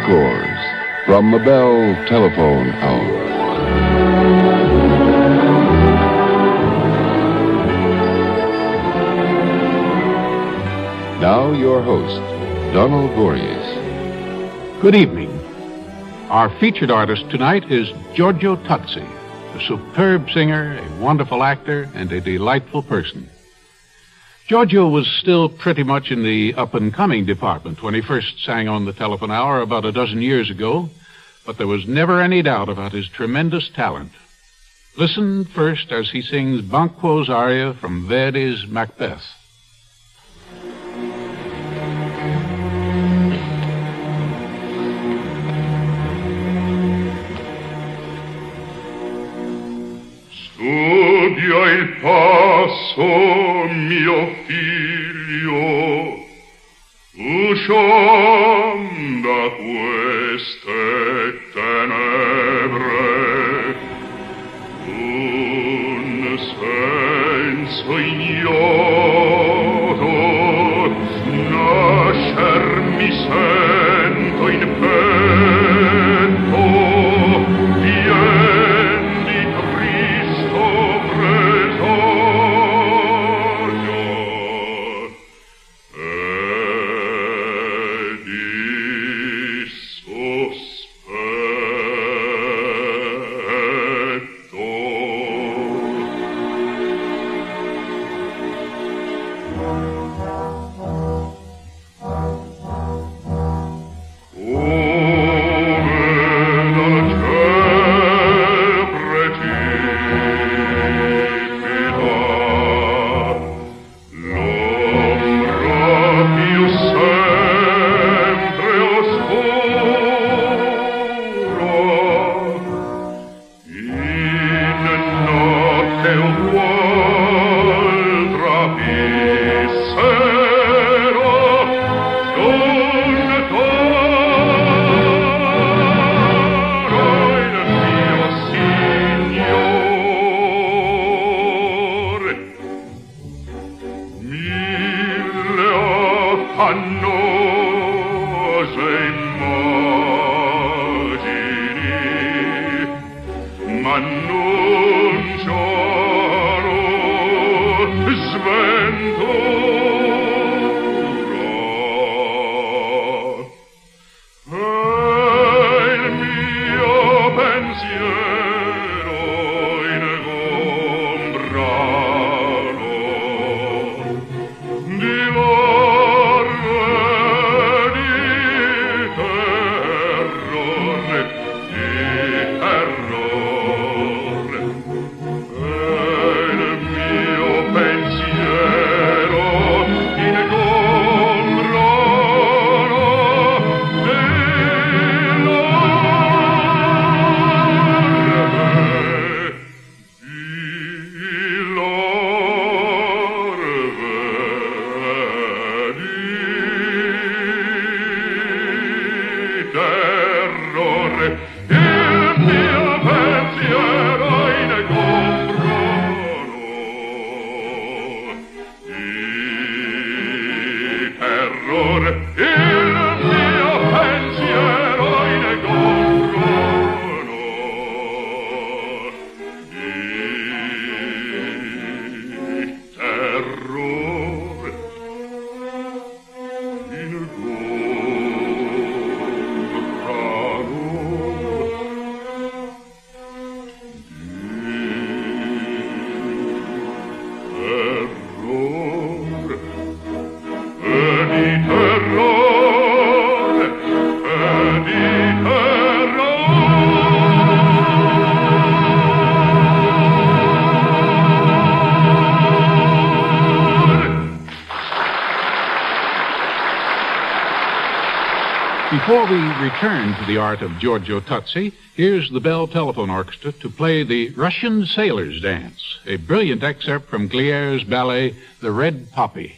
ENCORES from the Bell Telephone Hour. Now your host, Donald Voorhees. Good evening. Our featured artist tonight is GIOGIO TOZZI, a superb singer, a wonderful actor, and a delightful person. GIOGIO was still pretty much in the up-and-coming department when he first sang on the telephone hour about a dozen years ago, but there was never any doubt about his tremendous talent. Listen first as he sings Banquo's aria from Verdi's Macbeth. Studia il passo, mio figlio, usciam da queste tenebre, un senso ignoto nascer mi sento in petto, Before we return to the art of GIOGIO TOZZI, here's the Bell Telephone Orchestra to play the Russian Sailor's Dance, a brilliant excerpt from Glier's ballet, The Red Poppy.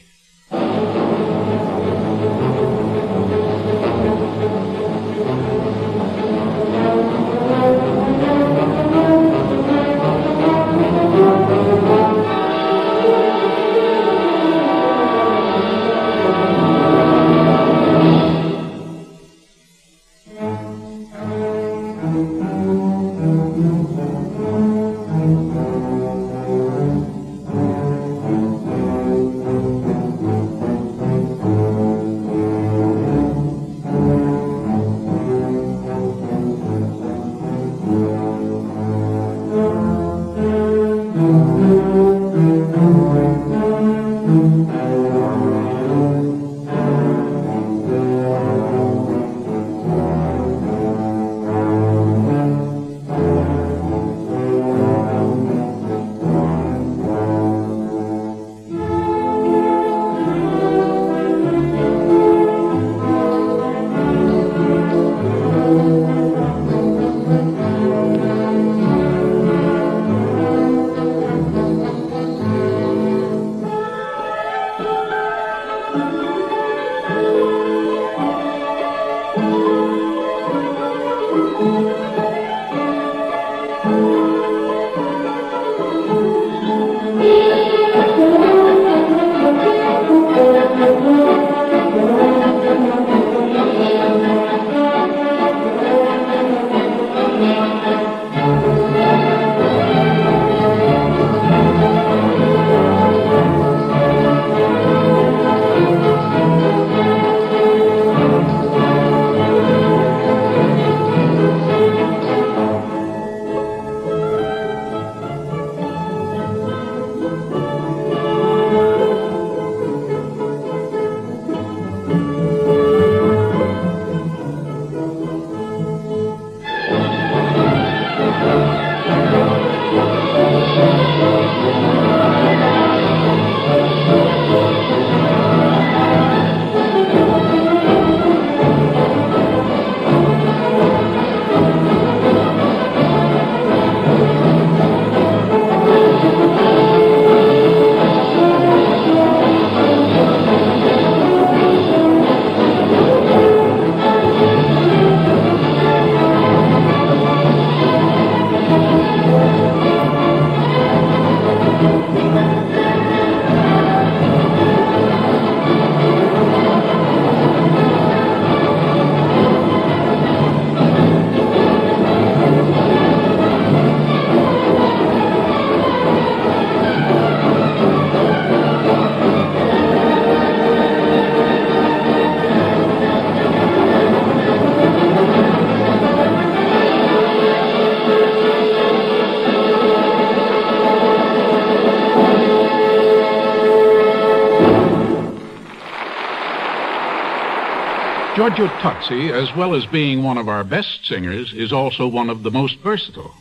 Giorgio Tozzi, as well as being one of our best singers, is also one of the most versatile.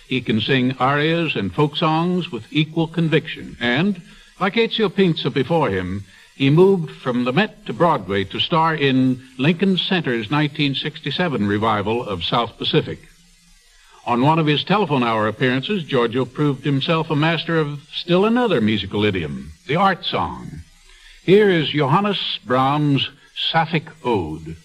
He can sing arias and folk songs with equal conviction, and, like Ezio Pinza before him, he moved from the Met to Broadway to star in Lincoln Center's 1967 revival of South Pacific. On one of his telephone hour appearances, Giorgio proved himself a master of still another musical idiom, the art song. Here is Johannes Brahms' Sapphic Ode.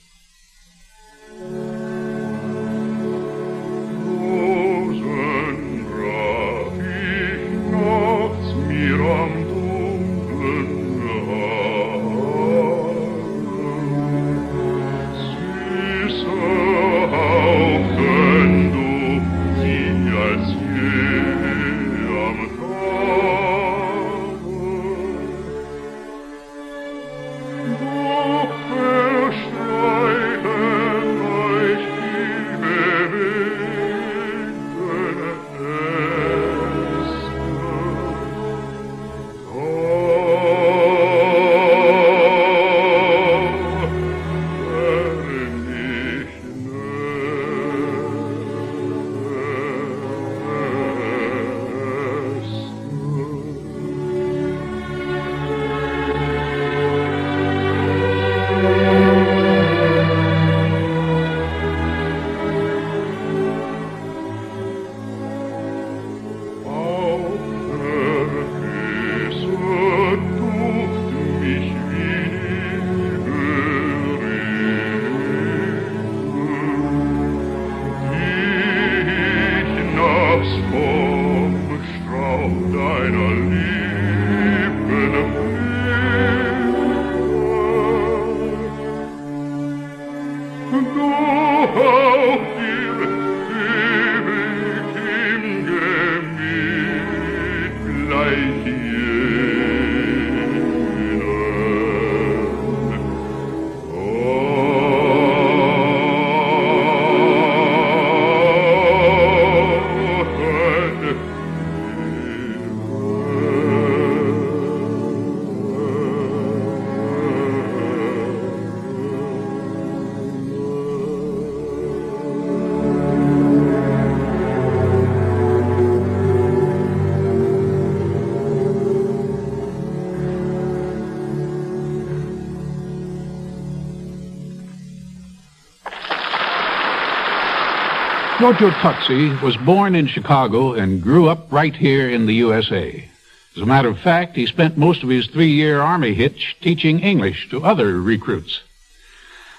Giorgio Tozzi was born in Chicago and grew up right here in the USA. As a matter of fact, he spent most of his 3-year Army hitch teaching English to other recruits.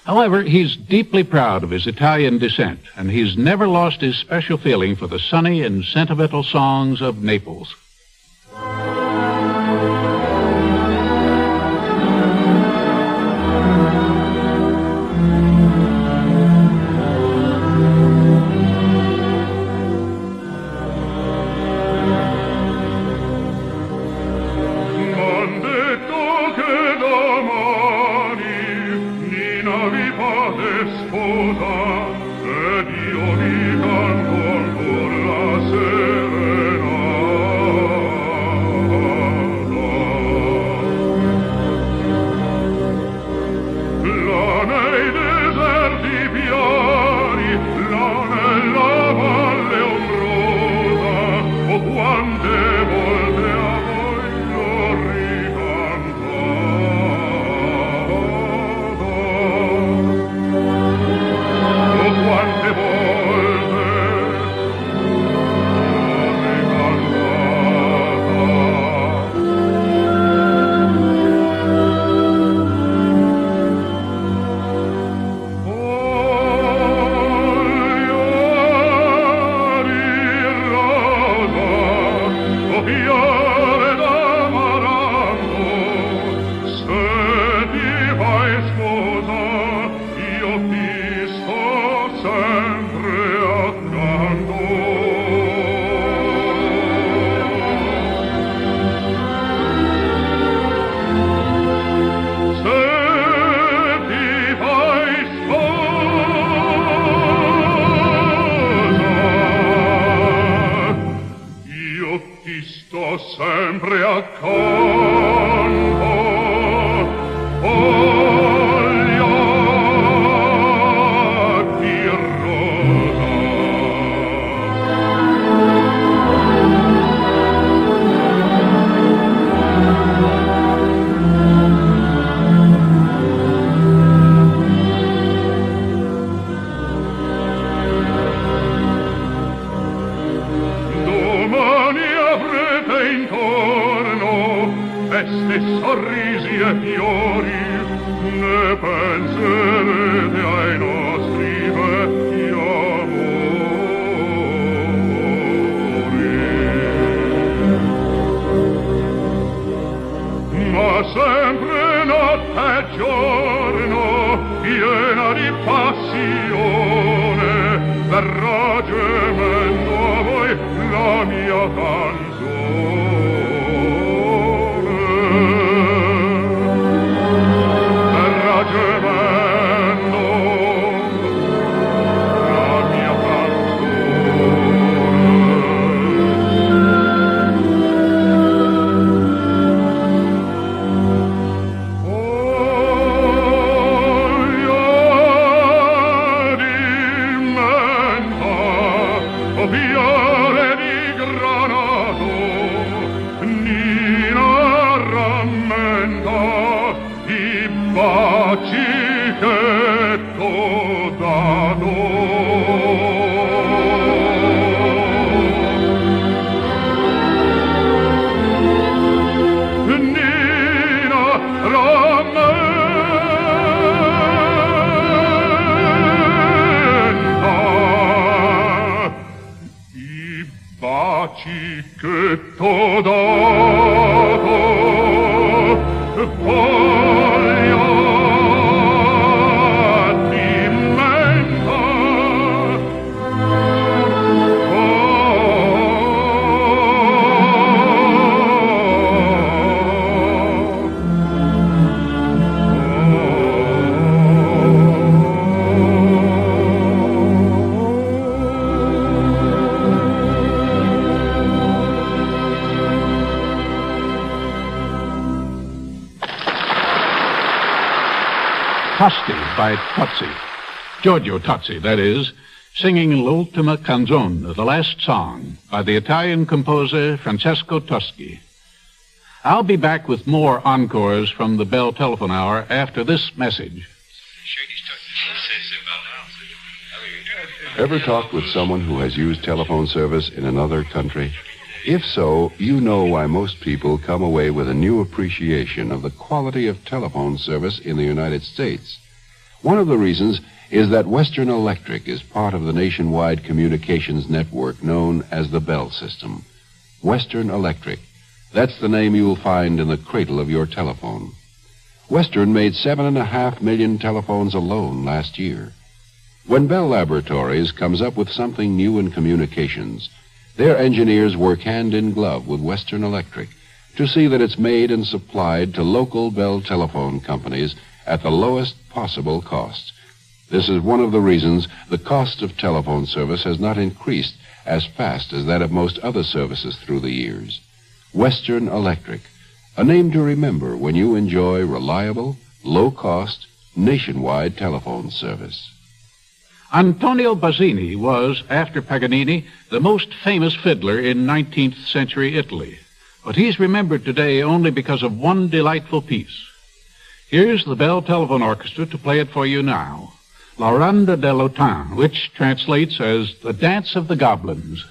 However, he's deeply proud of his Italian descent, and he's never lost his special feeling for the sunny and sentimental songs of Naples. Quante volte e sorrisi e fiori, ne penserete ai nostri vecchi amori. Ma sempre notte e giorno, piena di passione, verrà gemendo a voi la mia canzone. Verrà gemendo la mia fiore di granato, Nina rammenta i baci che t'ho dato. Nina rammenta baci che t'ho dato, voglio dimenticar. Tosti by Tozzi. Giorgio Tozzi, that is, singing L'Ultima Canzone, the last song, by the Italian composer Francesco Toschi. I'll be back with more encores from the Bell Telephone Hour after this message. Ever talked with someone who has used telephone service in another country? If so, you know why most people come away with a new appreciation of the quality of telephone service in the United States. One of the reasons is that Western Electric is part of the nationwide communications network known as the Bell System. Western Electric. That's the name you'll find in the cradle of your telephone. Western made 7.5 million telephones alone last year. When Bell Laboratories comes up with something new in communications, their engineers work hand in glove with Western Electric to see that it's made and supplied to local Bell telephone companies at the lowest possible cost. This is one of the reasons the cost of telephone service has not increased as fast as that of most other services through the years. Western Electric, a name to remember when you enjoy reliable, low-cost, nationwide telephone service. Antonio Bazzini was, after Paganini, the most famous fiddler in 19th century Italy. But he's remembered today only because of one delightful piece. Here's the Bell Telephone Orchestra to play it for you now. La Ronda dell'Automne, which translates as the Dance of the Goblins.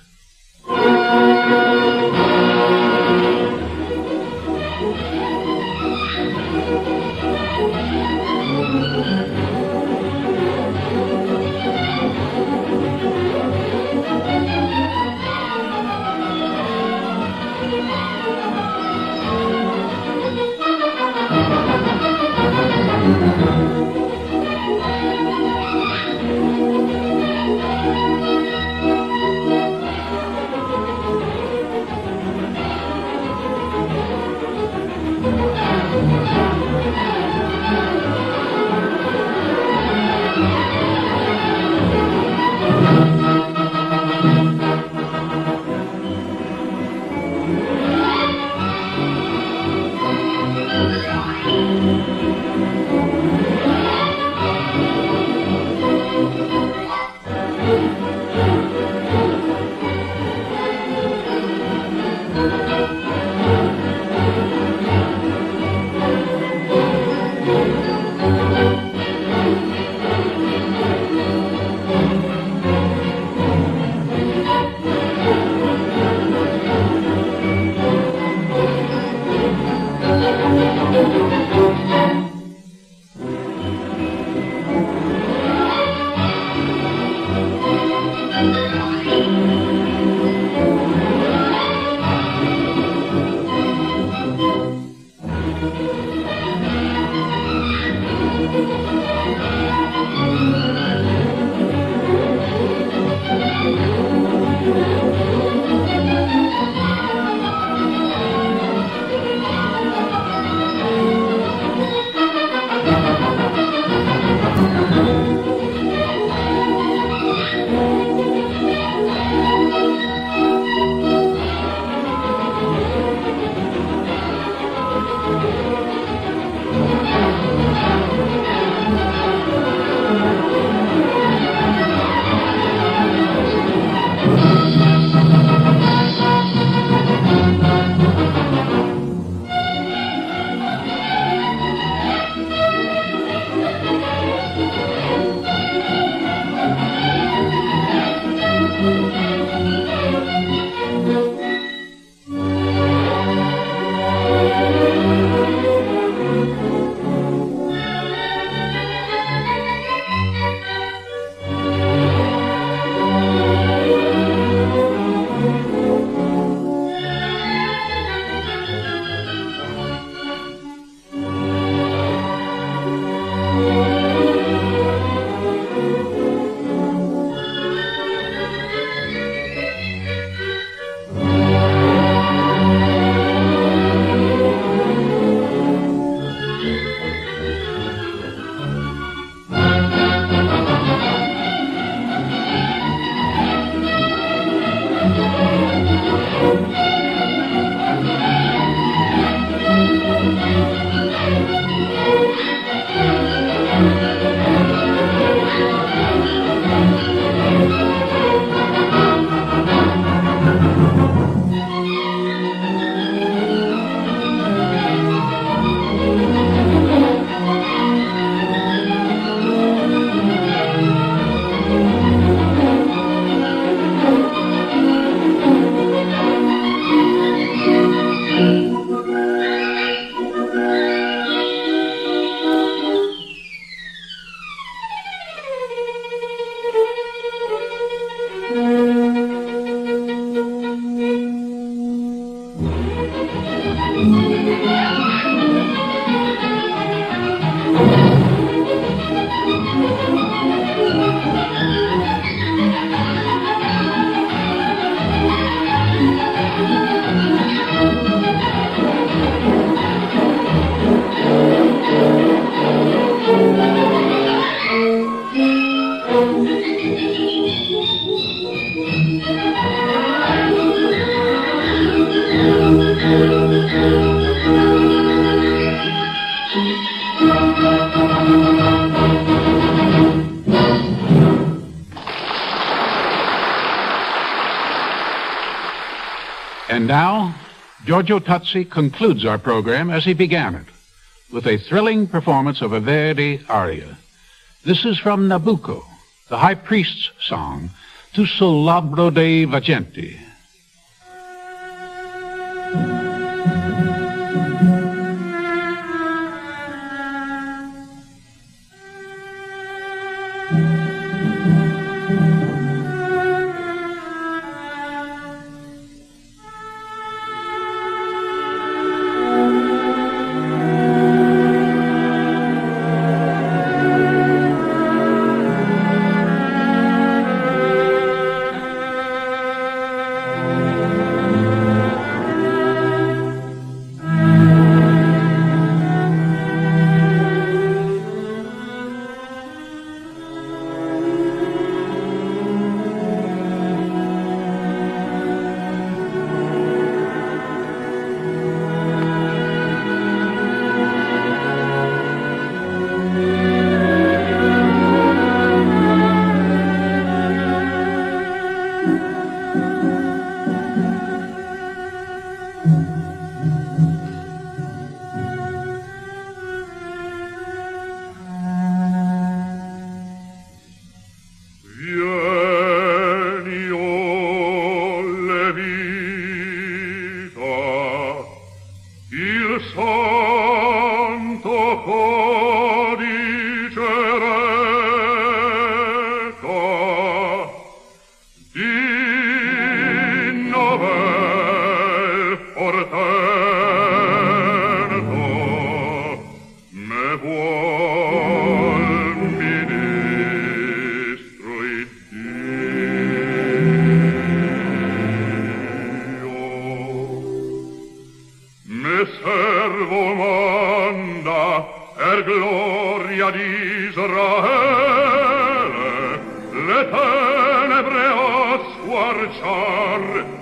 And now, Giorgio Tozzi concludes our program as he began it, with a thrilling performance of a Verdi aria. This is from Nabucco, the High Priest's song, Tu sul labbro dei vagenti. Portento onda, gloria di Israele, le tenebre a squarciar,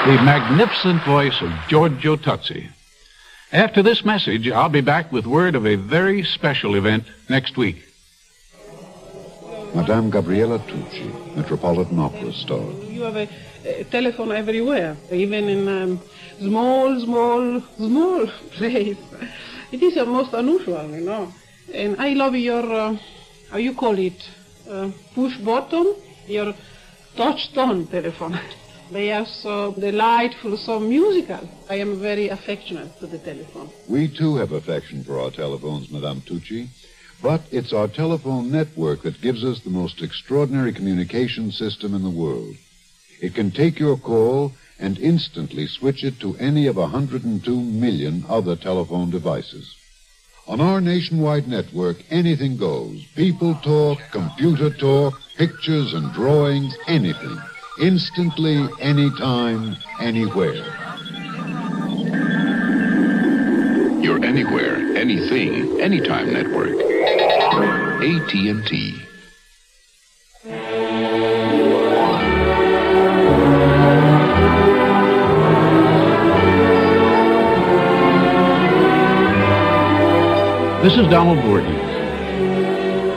the magnificent voice of Giorgio Tozzi. After this message, I'll be back with word of a very special event next week. Madame Gabriella Tucci, Metropolitan Opera star. You have a telephone everywhere, even in small place. It is most unusual, you know. And I love your, how you call it, push button, your touch tone telephone. They are so delightful, so musical. I am very affectionate to the telephone. We too have affection for our telephones, Madame Tucci. But it's our telephone network that gives us the most extraordinary communication system in the world. It can take your call and instantly switch it to any of 102 million other telephone devices. On our nationwide network, anything goes. People talk, computer talk, pictures and drawings, anything. Instantly, anytime, anywhere. Your anywhere, anything, anytime network. AT&T. This is Donald Voorhees.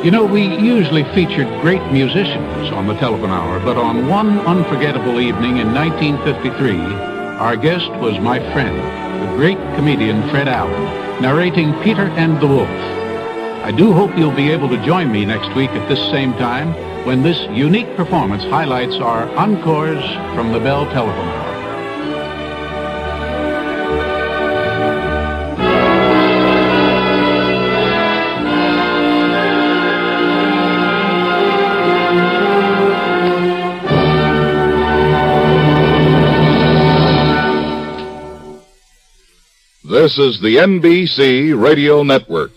You know, we usually featured great musicians on the telephone hour, but on one unforgettable evening in 1953, Our guest was my friend, the great comedian Fred Allen, narrating Peter and the Wolf. I do hope you'll be able to join me next week at this same time when this unique performance highlights our encores from the Bell Telephone Tower. This is the NBC Radio Network.